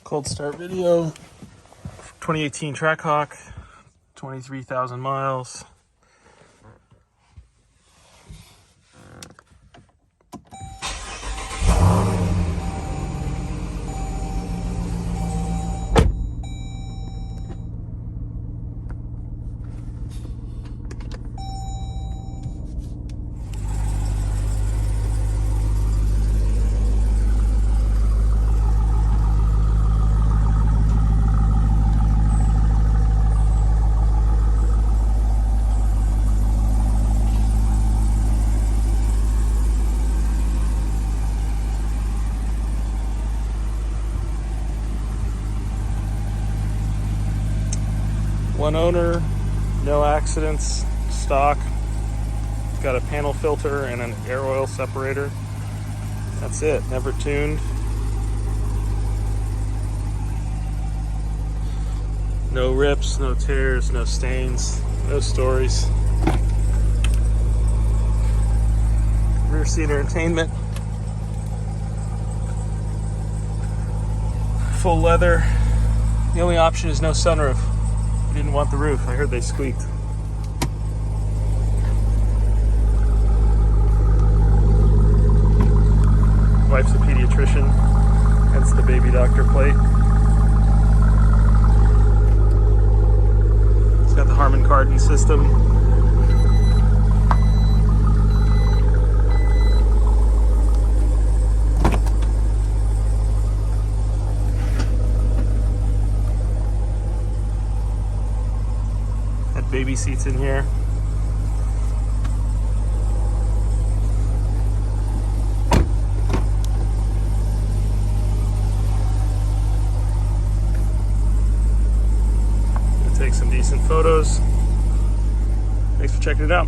Cold start video. 2018 Trackhawk, 23,000 miles. One owner, no accidents, stock. It's got a panel filter and an air oil separator. That's it, never tuned. No rips, no tears, no stains, no stories. Rear seat entertainment. Full leather. The only option is no sunroof. Didn't want the roof. I heard they squeaked. Wife's a pediatrician, hence the baby doctor plate. It's got the Harmon Kardon system. Baby seats in here. Gonna take some decent photos. Thanks for checking it out.